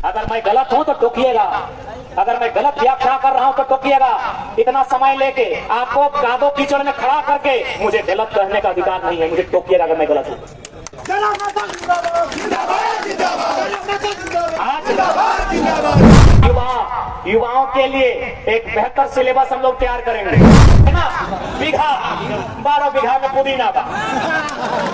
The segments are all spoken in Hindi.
अगर मैं गलत हूं तो टोकिएगा, अगर मैं गलत व्याख्या कर रहा हूं तो टोकिएगा। इतना समय लेके आपको कादो कीचड़ में खड़ा करके मुझे गलत कहने का अधिकार नहीं है। मुझे टोकिएगा अगर मैं गलत हूं। युवाओं के लिए एक बेहतर सिलेबस हम लोग तैयार करेंगे, है ना। बीघा 12 बीघा में पुदीना बा,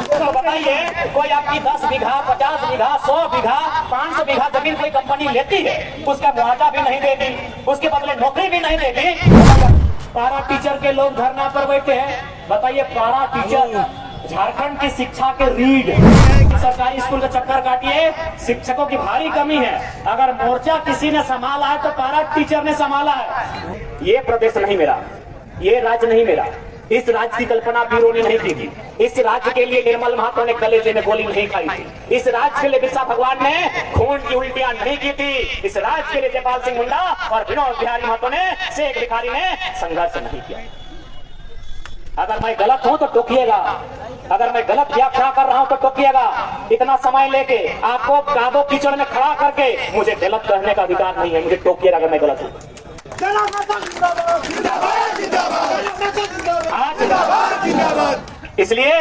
तो बताइए कोई आपकी 10 बीघा 50 बीघा 100 बीघा 500 बीघा जमीन कोई कंपनी लेती है, उसका मुआवजा भी नहीं देगी, उसके बदले नौकरी भी नहीं देगी। पारा टीचर के लोग धरना पर बैठे हैं। बताइए पारा टीचर झारखंड की शिक्षा के रीढ़, सरकारी स्कूल का चक्कर काटिए, शिक्षकों की भारी कमी है। अगर मोर्चा किसी ने संभाला है तो पारा टीचर ने संभाला है। ये प्रदेश नहीं मेरा, ये राज्य नहीं मेरा, इस राज्य की कल्पना वीरों ने नहीं की थी। इस राज्य के लिए निर्मल महतो ने कलेजे में गोली नहीं खाई थी। इस राज्य के लिए बिरसा भगवान ने खून की उल्टियां नहीं की थी। इस राज्य के लिए जयपाल सिंह मुंडा और विनोद बिहारी महतो ने, शेख भिखारी ने संघर्ष नहीं किया। अगर मैं गलत हूं तो टोकिएगा, अगर मैं गलत व्याख्या कर रहा हूं तो टोकिएगा। इतना समय लेके आपको कादो कीचड़ में खड़ा करके मुझे गलत कहने का अधिकार नहीं है। मुझे टोकिएगा अगर मैं गलत हूं। इसलिए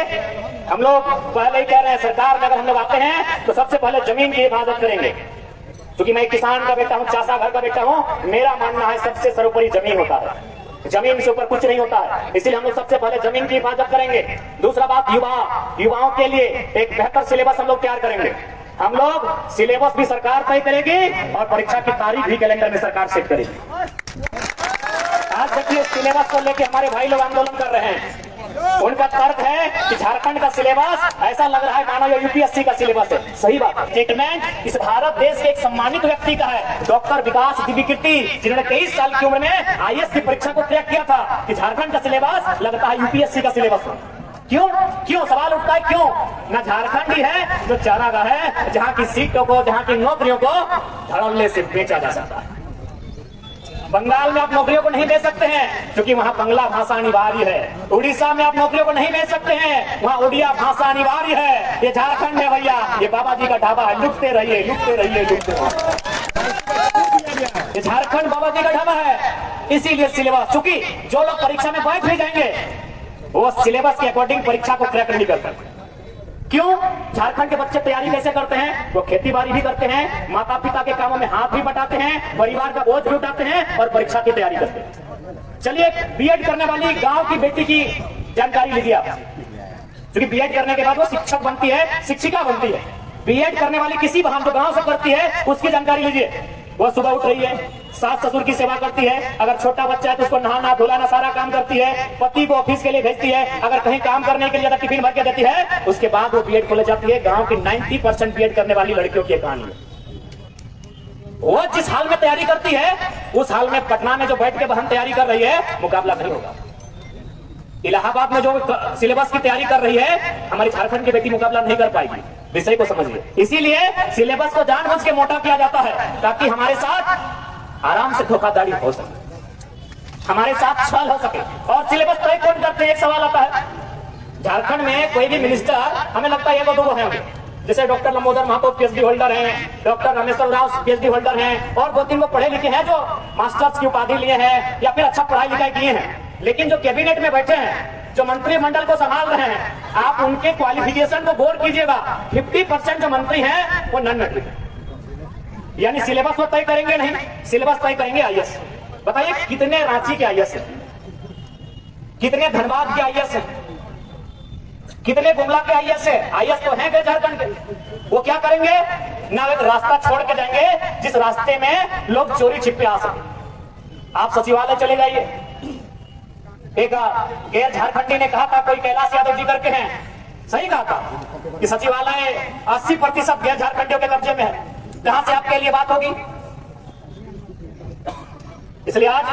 हम लोग पहले ही कह रहे हैं, सरकार में अगर हम लोग आते हैं तो सबसे पहले जमीन की हिफाजत करेंगे। क्योंकि मैं किसान का बेटा हूं, चासा घर का बेटा हूं, मेरा मानना है सबसे सर्वोपरि जमीन होता है, जमीन से ऊपर कुछ नहीं होता है। इसलिए हम लोग सबसे पहले जमीन की हिफाजत करेंगे। दूसरा बात, युवाओं के लिए एक बेहतर सिलेबस हम लोग तैयार करेंगे। हम लोग सिलेबस भी सरकार तय करेगी और परीक्षा की तारीख भी कैलेंडर में सरकार सेट करेगी। आज देखिए सिलेबस को लेकर हमारे भाई लोग आंदोलन कर रहे हैं। उनका तर्क है कि झारखंड का सिलेबस ऐसा लग रहा है मानो ये यूपीएससी का सिलेबस है। सही बात। स्टेटमेंट इस भारत देश के एक सम्मानित व्यक्ति का है, डॉक्टर विकास दिव्यकीर्ति, जिन्होंने 23 साल की उम्र में आईएएस की परीक्षा को क्रैक किया था कि झारखंड का सिलेबस लगता है यूपीएससी का सिलेबस। क्यों सवाल उठता है, क्यों? ना झारखंड ही है जो चारागाह है, जहाँ की सीटों को, जहाँ की नौकरियों को धड़ल्ले से बेचा जा सकता है। बंगाल में आप नौकरियों को नहीं दे सकते हैं क्योंकि वहाँ बंगला भाषा अनिवार्य है। उड़ीसा में आप नौकरियों को नहीं दे सकते हैं, वहाँ उड़िया भाषा अनिवार्य है। ये झारखंड है भैया, ये बाबा जी का ढाबा है। लुटते रहिए, लुटते रहिए, लुटते रहिए। ये झारखंड बाबा जी का ढाबा है। इसीलिए सिलेबस, चूंकि जो लोग परीक्षा में बैठ भी जाएंगे वो सिलेबस के अकॉर्डिंग परीक्षा को क्रैक नहीं कर सकते। क्यों? झारखंड के बच्चे तैयारी कैसे करते हैं? वो खेती बाड़ी भी करते हैं, माता पिता के कामों में हाथ भी बटाते हैं, परिवार का बोझ भी उठाते हैं और परीक्षा की तैयारी करते हैं। चलिए बीएड करने वाली गांव की बेटी की जानकारी लीजिए आप, क्योंकि बीएड करने के बाद वो शिक्षक बनती है, शिक्षिका बनती है। बीएड करने वाली किसी बहन जो गांव से करती है उसकी जानकारी लीजिए। वो सुबह उठ रही है, सास ससुर की सेवा करती है, अगर छोटा बच्चा है तो उसको नहाना धुलाना सारा काम करती है, पति को ऑफिस के लिए भेजती है, अगर कहीं काम करने के लिए ज्यादा टिफिन भर के देती है, उसके बाद वो बीएड खोले जाती है। गांव की 90% बीएड करने वाली लड़कियों की कहानी है। वो जिस हाल में तैयारी करती है उस हाल में पटना में जो बैठ के बहन तैयारी कर रही है मुकाबला नहीं होगा। इलाहाबाद में जो सिलेबस की तैयारी कर रही है हमारी झारखंड की बेटी मुकाबला नहीं कर पाएगी। विषय को समझिए। इसीलिए सिलेबस को जानबूझ के मोटा किया जाता है ताकि हमारे साथ आराम से धोखाधड़ी हो सके, हमारे साथ छल हो सके। और सिलेबस तय कौन करते हैं? एक सवाल आता है, झारखंड में कोई भी मिनिस्टर, हमें लगता है 1-2 हैं, जैसे doctor Lambodar Mahto PhD holder हैं, doctor Rameshwar Rao PhD holder हैं, और 2-3 लोग पढ़े लिखे हैं जो मास्टर्स की उपाधि लिए हैं या फिर अच्छा पढ़ाई लिखाई किए हैं। लेकिन जो कैबिनेट में बैठे हैं, जो मंत्रिमंडल को संभाल रहे हैं, आप उनके क्वालिफिकेशन को गौर कीजिएगा। 50% जो मंत्री हैं वो नॉन मैट्रिक है, यानी सिलेबस वो तय करेंगे नहीं, सिलेबस तय करेंगे आईएएस। बताइए कितने रांची के आईएएस है, कितने धनबाद के आईएएस है, कितने गुमला के आईएएस है? आईएएस तो हैं झारखंड के। वो क्या करेंगे? ना एक रास्ता छोड़ के जाएंगे जिस रास्ते में लोग चोरी छिपे आ सके। आप सचिवालय चले जाइए, एक गैर झारखंडी ने कहा था, कोई कैलाश यादव जी करके हैं, सही कहा था कि सचिवालय 80% गैर झारखंडियों के कब्जे में है। कहां से आपके लिए बात होगी? इसलिए आज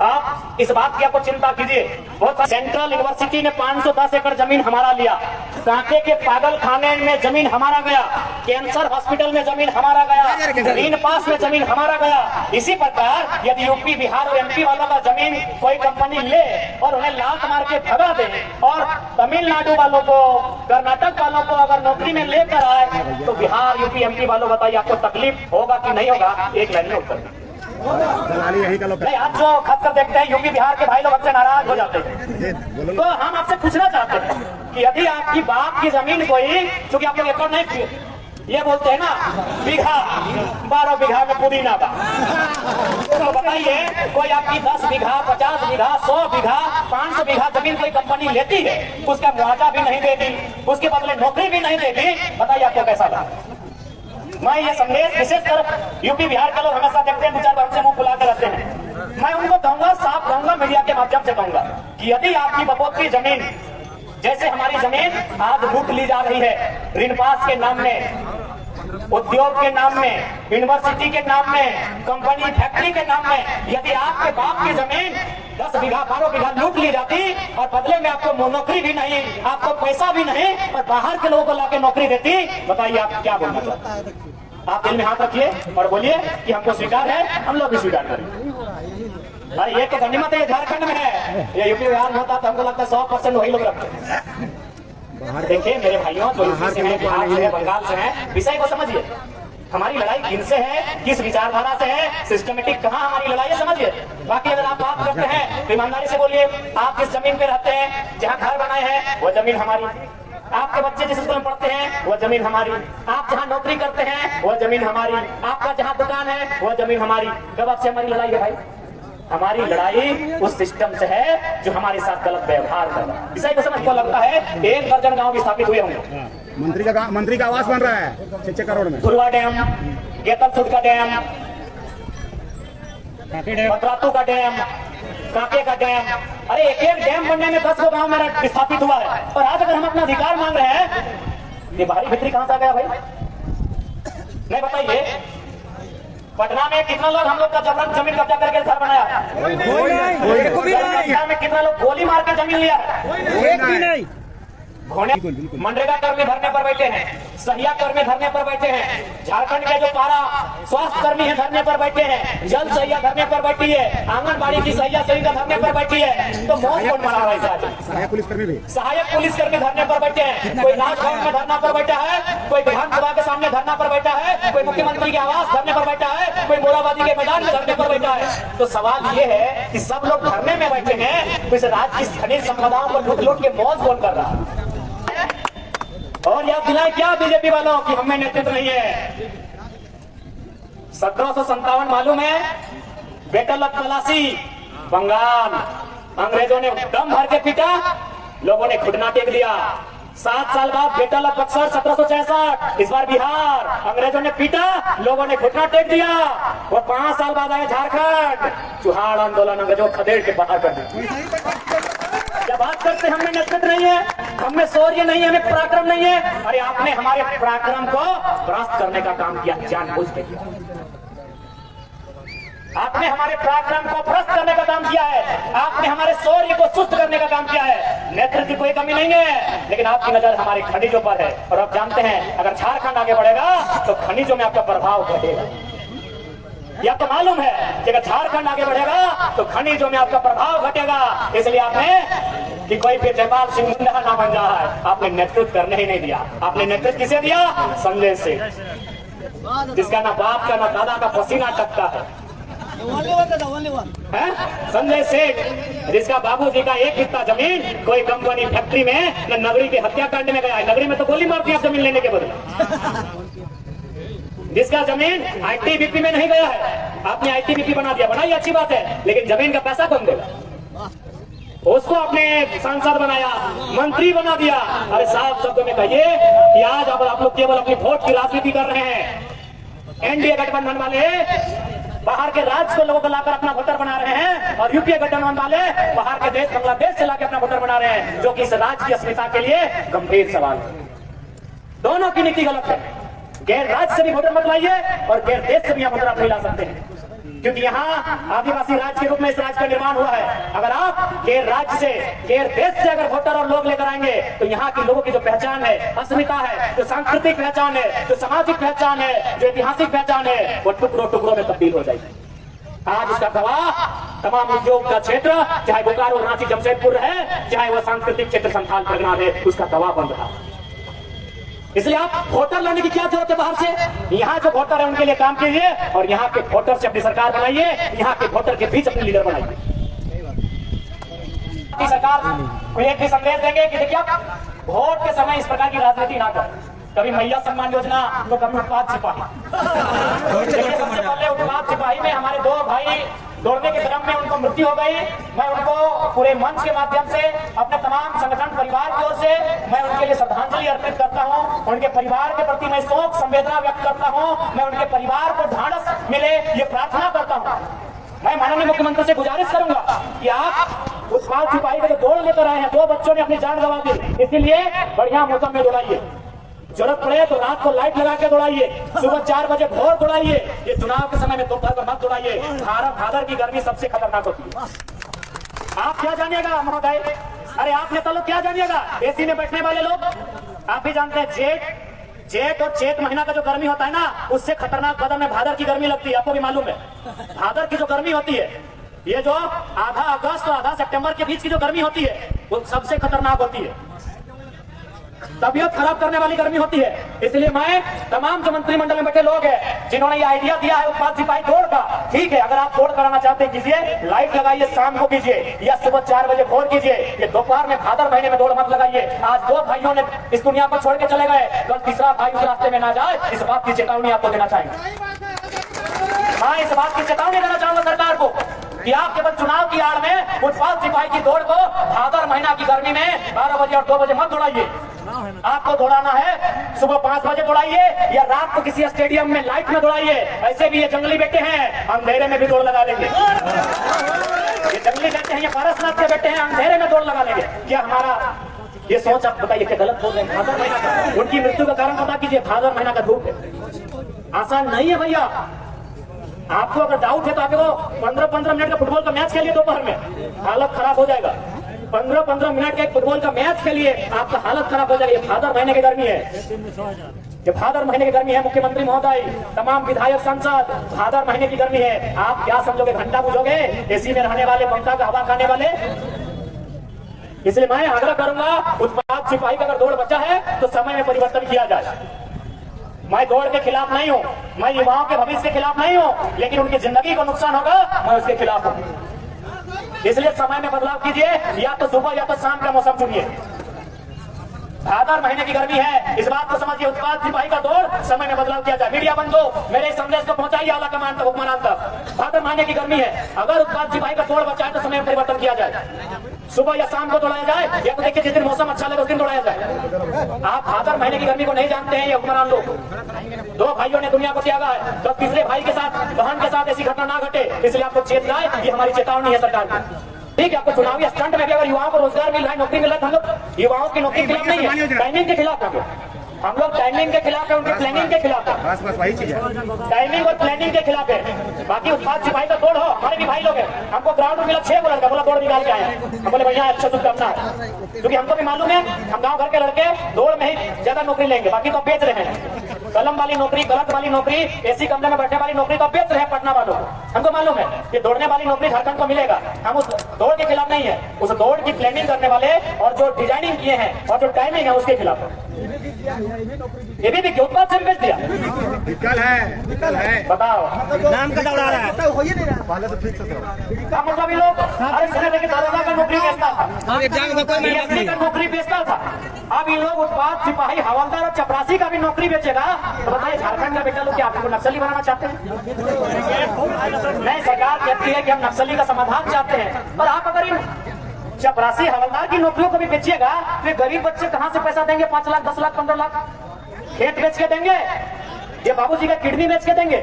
आप इस बात की आपको चिंता कीजिए। बहुत सेंट्रल यूनिवर्सिटी ने 510 एकड़ जमीन हमारा लिया, कांके के पागल खाने में जमीन हमारा गया, कैंसर हॉस्पिटल में जमीन हमारा गया, रीन पास में जमीन हमारा गया। इसी प्रकार यदि यूपी बिहार और एमपी वालों का जमीन कोई कंपनी ले और उन्हें लात मार के भगा दे और तमिलनाडु वालों को, कर्नाटक वालों को अगर नौकरी में लेकर आए तो बिहार यूपी एमपी वालों बताइए आपको तकलीफ होगा कि नहीं होगा? एक लाइन में उत्तर नहीं। आज जो खत कर देखते हैं यूपी बिहार के भाई लोग हमसे नाराज हो जाते हैं। तो हम आपसे पूछना चाहते हैं कि यदि आपकी बाप की जमीन कोई, क्योंकि आप लोग एकड़ नहीं ये बोलते हैं ना, बीघा 12 बीघा में पुदीना बा, तो बताइए कोई आपकी 10 बीघा 50 बीघा 100 बीघा 500 बीघा जमीन कोई कंपनी लेती है, उसका मुआवजा भी नहीं देती, उसके बदले नौकरी भी नहीं देती, बताइए आपको कैसा लगा? मैं ये संदेश विशेषकर यूपी बिहार के लोग हमेशा देखते हैं, 2-4 बार से मुंह फुला कर रहते हैं। मैं उनको कहूंगा, साफ कहूंगा, मीडिया के माध्यम से कहूंगा कि यदि आपकी बपोती जमीन, जैसे हमारी जमीन आज लूट ली जा रही है ऋण पास के नाम में, उद्योग के नाम में, यूनिवर्सिटी के नाम में, कंपनी फैक्ट्री के नाम में, यदि आपके बाप की जमीन 10 बीघा 12 बीघा लूट ली जाती और बदले में आपको नौकरी भी नहीं, आपको पैसा भी नहीं और बाहर के लोगों को लाके नौकरी देती, बताइए आप क्या बोलना चाहते हैं? आप दिल में हाथ रखिए और बोलिए कि हमको स्वीकार है, हम लोग भी स्वीकार करेंगे। अरे ये तो गनीमत है, ये झारखंड में है, ये यूपी बिहार में होता तो हमको लगता है 100% वही लोग रखते हैं। देखिए मेरे भाइयों, जो यूपी से हैं, बिहार से है, बंगाल से है, विषय को समझिए। हमारी लड़ाई किनसे है, किस विचारधारा से है, सिस्टमेटिक कहाँ हमारी लड़ाई है, समझिए। बाकी अगर आप बात करते हैं तो ईमानदारी से बोलिए, आप जिस जमीन पे रहते हैं, जहाँ घर बनाए हैं, वो जमीन हमारी, आपके बच्चे जिस स्कूल में पढ़ते हैं वो जमीन हमारी, आप जहाँ नौकरी करते हैं वो जमीन हमारी, आपका जहाँ दुकान है वो जमीन हमारी। कब आपसे हमारी लड़ाई है भाई? हमारी लड़ाई उस सिस्टम से है जो हमारे साथ गलत व्यवहार कर रहा है। इसे समझ को लगता है 1 दर्जन गांव भी स्थापित हुए होंगे। मंत्री का आवास बन रहा है 6 करोड़ में। धुरवा डैम, गेतलसुट का डैम, पतरातू का डैम, कांके का डैम, अरे एक डैम बनने में 10 गांव मेरा स्थापित हुआ है। और आज अगर हम अपना अधिकार मांग रहे हैं, ये बाहरी भित्री कहां से आ गया भाई? नहीं बताइए, पटना में कितना लोग हम लोग का जबरन जमीन कब्जा करके घर बनाया? में कितना लोग गोली मार के जमीन लिया है? मनरेगा कर्मी धरने पर बैठे हैं, सहिया कर्मी धरने पर बैठे हैं, झारखंड के जो पारा स्वास्थ्य कर्मी है धरने पर बैठे हैं, जल सहिया धरने पर बैठी है, आंगनबाड़ी की सहिया सेविका धरने पर बैठी है। तो मौत कौन मना रहा है? सहायक पुलिस कर्मी धरने पर बैठे हैं। कोई राजभवन में धरना पर बैठा है, कोई विधानसभा के सामने धरना पर बैठा है, कोई मुख्यमंत्री के आवास धरने पर बैठा है, कोई मोराबादी के मैदान में धरने पर बैठा है। तो सवाल ये है कि सब लोग धरने में बैठे हैं, तो इस राज्य की खनिज संपदाओं को लूट लूट के मौत कौन कर रहा है? और याद दिलाए क्या बीजेपी वालों की हमें नेतृत्व नहीं है? 1757 मालूम है? बैटल ऑफ पलासी, बंगाल, अंग्रेजों ने दम भर के पीटा, लोगों ने घुटना टेक दिया। 7 साल बाद बैटल ऑफ बक्सर 1766, इस बार बिहार, अंग्रेजों ने पीटा, लोगों ने घुटना टेक दिया। और 5 साल बाद आए झारखंड, चुहाड़ आंदोलन, अंग्रेजों खदेड़ के बाहर कर दिया। जब बात करते हमें नेतृत्व नहीं है, हमें शौर्य नहीं है, हमें पराक्रम नहीं है। अरे आपने हमारे पराक्रम को भ्रष्ट करने का काम किया, जानबूझ के किया। आपने हमारे पराक्रम को भ्रष्ट करने का काम किया है, आपने हमारे शौर्य को सुस्त करने का काम किया है। नेतृत्व की कोई कमी नहीं है, लेकिन आपकी नजर हमारे खनिजों पर है। और आप जानते हैं अगर झारखंड आगे बढ़ेगा तो खनिजों में आपका प्रभाव घटेगा। यह तो मालूम है कि अगर झारखंड आगे बढ़ेगा तो खनिजों में आपका प्रभाव घटेगा। इसलिए आपने कि कोई फिर जयपाल सिंह मुंडा ना बन रहा है, आपने नेतृत्व करने ही नहीं दिया। आपने नेतृत्व किसे दिया? संजय सिंह, जिसका ना बाप का ना दादा का पसीना टपका है। संजय सेठ, जिसका बाबूजी का एक हिस्सा जमीन कोई कंपनी फैक्ट्री में न नगरी के हत्याकांड में गया है। नगरी में तो गोली मार दी आप जमीन लेने के बदले। जिसका जमीन आईटीबीपी में नहीं गया है, आपने आईटीबीपी बना दिया, बनाई अच्छी बात है, लेकिन जमीन का पैसा कौन देगा? उसको आपने सांसद बनाया, मंत्री बना दिया। अरे साफ शब्दों में कहिए कि आज अब आप लोग केवल अपनी वोट की राजनीति कर रहे हैं। एनडीए गठबंधन वाले बाहर के राज्य को लोगों को लाकर अपना वोटर बना रहे हैं, और यूपीए गठबंधन वाले बाहर के देश बांग्लादेश से लाकर अपना वोटर बना रहे हैं, जो कि इस राज्य की अस्मिता के लिए गंभीर सवाल है। दोनों की नीति गलत है। गैर राज्य से भी वोटर मत लाइए और गैर देश से भी आप वोटर आप नहीं ला सकते हैं। क्योंकि यहाँ आदिवासी राज्य के रूप में इस राज्य का निर्माण हुआ है। अगर आप गैर राज्य से, गैर देश से अगर वोटर और लोग लेकर आएंगे तो यहाँ के लोगों की जो पहचान है, अस्मिता है, जो सांस्कृतिक पहचान है, जो सामाजिक पहचान है, जो ऐतिहासिक पहचान है, वो टुकड़ों टुकड़ों में तब्दील हो जाएगी। आज इसका गवाह तमाम उद्योग का क्षेत्र, चाहे बोकारो, रांची, जमशेदपुर है, चाहे वह सांस्कृतिक क्षेत्र संथाल परगना है, उसका गवाह बन रहा है। इसलिए आप वोटर लाने की क्या जरूरत है बाहर से? यहाँ जो वोटर है उनके लिए काम कीजिए और यहाँ के वोटर से अपनी सरकार बनाइए, यहाँ के वोटर के बीच अपने लीडर बनाइए। सरकार को एक भी संदेश देंगे कि देखिए आप वोट के समय इस प्रकार की राजनीति ना करें। कभी मैया सम्मान योजना तो कभी उत्पाद सिपाही। सबसे पहले उत्पाद सिपाही में हमारे दो भाई दौड़ने के क्रम में उनको मृत्यु हो गई। मैं उनको पूरे मंच के माध्यम से, अपने तमाम संगठन परिवार की ओर से मैं उनके लिए श्रद्धांजलि अर्पित करता हूं। उनके परिवार के प्रति मैं शोक संवेदना व्यक्त करता हूं। मैं उनके परिवार को ढांढस मिले ये प्रार्थना करता हूं। मैं माननीय मुख्यमंत्री से गुजारिश करूंगा कि आप उत्पाद सिपाही का जो दौड़ लेकर आए हैं, दो बच्चों ने अपनी जान गंवा दी, इसीलिए बढ़िया मौसम में दौड़ाइए। जरूरत पड़े तो रात को लाइट लगा के दौड़ाइए, सुबह 4 बजे भोर दौड़ाइए। ये चुनाव के समय में दोपहर को मत दौड़ाइए। भादर की गर्मी सबसे खतरनाक होती है। आप क्या जानिएगा महोदय, अरे आप नेता लोग क्या जानिएगा, एसी में बैठने वाले लोग आप भी जानते हैं जेठ और चैत महीना का जो गर्मी होता है ना, उससे खतरनाक बदन में भादर की गर्मी लगती है। आपको भी मालूम है भादर की जो गर्मी होती है, ये जो आधा अगस्त और आधा सितंबर के बीच की जो गर्मी होती है वो सबसे खतरनाक होती है। तबीयत खराब करने वाली गर्मी होती है। इसलिए मैं तमाम जो मंत्रिमंडल में बैठे लोग हैं जिन्होंने ये आइडिया दिया है उत्पाद सिपाही दौड़ का, ठीक है, अगर आप दौड़ कराना चाहते हैं कीजिए, लाइट लगाइए, शाम को कीजिए या सुबह 4 बजे भोर कीजिए। ये दोपहर में भादर महीने में दौड़ मत लगाइए। आज 2 भाइयों ने इस दुनिया को छोड़ के चले गए, कल तीसरा भाई उस रास्ते में ना जाए, इस बात की चेतावनी आपको देना चाहेंगे। हाँ, इस बात की चेतावनी देना चाहूंगा सरकार को कि आप केवल चुनाव की आड़ में उत्पाद सिपाही की दौड़ को भादर महीना की गर्मी में 12 बजे और 2 बजे मत दौड़ाइए। आपको दौड़ाना है सुबह 5 बजे दौड़ाइए या रात को किसी स्टेडियम में लाइट में दौड़ाइए। ऐसे भी ये जंगली बेटे हैं, अंधेरे में भी दौड़ लगा लेंगे। ये जंगली बेटे हैं, ये पारसनाथ के बेटे हैं, अंधेरे में दौड़ लगा लेंगे। क्या हमारा ये सोच आप बताइए क्या गलत बोल रहे हैं? भादर महीना उनकी मृत्यु का कारण बता कीजिए, भादर महीना का धूप है, आसान नहीं है भैया। आपको अगर डाउट है तो आपको 15-15 मिनट का फुटबॉल का मैच खेलिए दोपहर में, हालत खराब हो जाएगा। 15-15 मिनट का एक फुटबॉल का मैच खेलिए, आपका हालत खराब हो जाएगी। भादर महीने की गर्मी है, ये भादर महीने की गर्मी है। मुख्यमंत्री महोदय, तमाम विधायक, सांसद, भादर महीने की गर्मी है। आप क्या समझोगे, घंटा बुझोगे एसी में रहने वाले, पंखा का हवा खाने वाले? इसलिए मैं आग्रह करूंगा उत्पाद सिपाही का अगर दौड़ बचा है तो समय में परिवर्तन किया जाए। मैं दौड़ के खिलाफ नहीं हूं, मैं युवाओं के भविष्य के खिलाफ नहीं हूं, लेकिन उनकी जिंदगी को नुकसान होगा मैं उसके खिलाफ हूं। इसलिए समय में बदलाव कीजिए, या तो सुबह या तो शाम का मौसम चुनिए। भादर महीने की गर्मी है, इस बात को समझिए। उत्पाद सिपाही का दौड़ समय में बदलाव किया जाए। मीडिया बंधु, मेरे इस संदेश को पहुंचाइए आला कमान तक, हुक्मरान तक। भादर महीने की गर्मी है, अगर उत्पाद सिपाही का दौड़ बचा है तो समय में परिवर्तन किया जाए। सुबह या शाम को दौड़ाया जाए, या तो देखिए जिस दिन मौसम अच्छा लगे उस दिन दौड़ाया जाए। आप भादर महीने की गर्मी को नहीं जानते हैं ये हुक्मरान लोग। 2 भाइयों ने दुनिया को त्यागा है, तो तीसरे भाई के साथ, बहन के साथ ऐसी घटना ना घटे, इसलिए आपको चेत जाए। ये हमारी चेतावनी है सरकार की। ठीक है, आपको चुनावी स्टंट में भी अगर युवाओं को रोजगार मिल रहा है, नौकरी मिल रहा है, हम लोग युवाओं की नौकरी के खिलाफ नहीं है, टाइमिंग के खिलाफ है। हम लोग टाइमिंग के खिलाफ है, उनकी प्लानिंग के खिलाफ है। बस वही चीज है, टाइमिंग और प्लानिंग के खिलाफ है। बाकी उत्पाद सिपाही का दौड़ हो, हमारे भी भाई लोग हैं। हमको ग्राउंड में मिला 6 गोल का, बोला दौड़ निकाल के आए हैं। हम बोले भैया अच्छा शुभकामना है, क्योंकि हमको भी मालूम है हम गाँव घर के लड़के दौड़ में ही ज्यादा नौकरी लेंगे, बाकी तो बेच रहे हैं। कलम वाली नौकरी, गलत वाली नौकरी, एसी कमरे में बैठने वाली नौकरी तो बेच रहे हैं पटना वालों को। हमको मालूम है कि दौड़ने वाली नौकरी झारखंड को मिलेगा। हम उस दौड़ के खिलाफ नहीं है, उस दौड़ की प्लानिंग करने वाले और जो डिजाइनिंग किए हैं और जो टाइमिंग है उसके खिलाफ है। ये भी उत्पाद से बेच दिया, विकल है, बताओ नाम का दौड़ा रहा है। पहले तो ठीक से हम लोग भी लोग अरे सुने थे कि दारोगा का नौकरी बेचता था, एग्जाम का कोई डीएसपी का नौकरी बेचता था। अब इन लोग उत्पाद सिपाही, हवलदार और चपरासी का भी नौकरी बेचेगा, तो बताइए झारखंड का बेटा लोग क्या आपको नक्सली बनाना चाहते हैं? नहीं, सरकार कहती है कि हम नक्सली का समाधान चाहते हैं, पर आप अगर इन चपरासी हवलदार की नौकरियों को भी बेचिएगा तो गरीब बच्चे कहां से पैसा देंगे? 5 लाख, 10 लाख, 15 लाख खेत बेच के देंगे, ये बाबूजी का किडनी बेच के देंगे,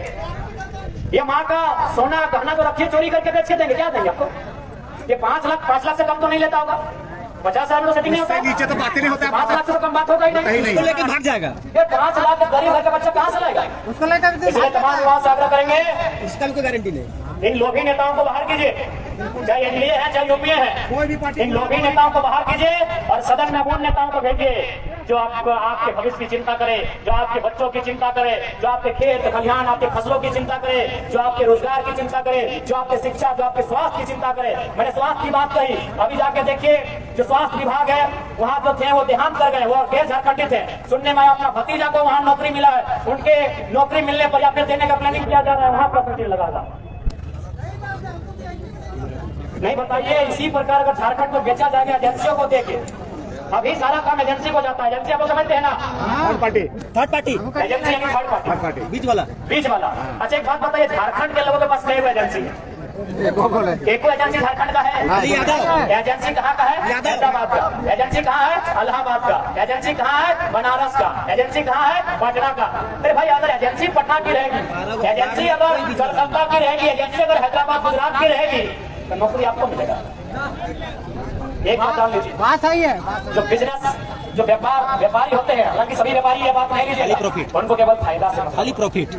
ये माँ का सोना गहना जो रखिए चोरी करके बेच के देंगे, क्या देंगे आपको? ये 5 लाख से कम तो नहीं लेता होगा, 50,000 में तो सेटिंग नहीं होता, नीचे तो बातें नहीं होता, 5 लाख से तो कम बात होगा ही नहीं। उसको लेके भाग जाएगा। ये 5 लाख गरीब घर का बच्चा कहां से लाएगा? उसको लेकर इसलिए तमाम युवाओं से आग्रह करेंगे, इसका भी कोई गारंटी नहीं। इन लोभी नेताओं को बाहर कीजिए, चाहे एनडीए है चाहे यूपीए कोई भी है, पार्टी इन लोभी नेताओं को बाहर कीजिए और सदन में उन नेताओं को भेजिए जो आपको आपके भविष्य की चिंता करे, जो आपके बच्चों की चिंता करे, जो आपके खेत खलिहान आपके फसलों की चिंता करे, जो आपके रोजगार की चिंता करे, जो आपके शिक्षा, जो आपके स्वास्थ्य की चिंता करे। मैंने स्वास्थ्य की बात कही, अभी जाके देखिए जो स्वास्थ्य विभाग है वहाँ जो थे वो देहांत कर गए, वो गैर झारखंडी थे। सुनने में अपना भतीजा को वहाँ नौकरी मिला है, उनके नौकरी मिलने पर या फिर देने का प्लानिंग किया जा रहा है, वहाँ प्रश्न लगा था। नहीं बताइए, इसी प्रकार अगर झारखंड को बेचा जाएगा एजेंसियों को देके, अभी सारा काम एजेंसी को जाता है। एजेंसी आपको समझते हैं ना, third party third party agency यानी थर्ड पार्टी, बीच वाला। बीच वाला। अच्छा एक बात बताइए, झारखंड के लोगों के पास कई एजेंसी है? एक एजेंसी झारखंड का है, एजेंसी कहाँ का है? हैदराबाद का। एजेंसी कहाँ है? इलाहाबाद का। एजेंसी कहाँ है? बनारस का। एजेंसी कहाँ है? पटना का। अरे भाई अगर एजेंसी पटना की रहेगी, एजेंसी अगर कलकत्ता की रहेगी, एजेंसी अगर हैदराबाद गुजरात की रहेगी तो नौकरी आपको मिलेगा। एक बात जान लीजिए, बात सही है। जो बिजनेस, जो व्यापारी होते हैं, हालांकि सभी व्यापारी ये बात नहीं लीजिए, प्रॉफिट, उनको केवल फायदा से खाली प्रॉफिट।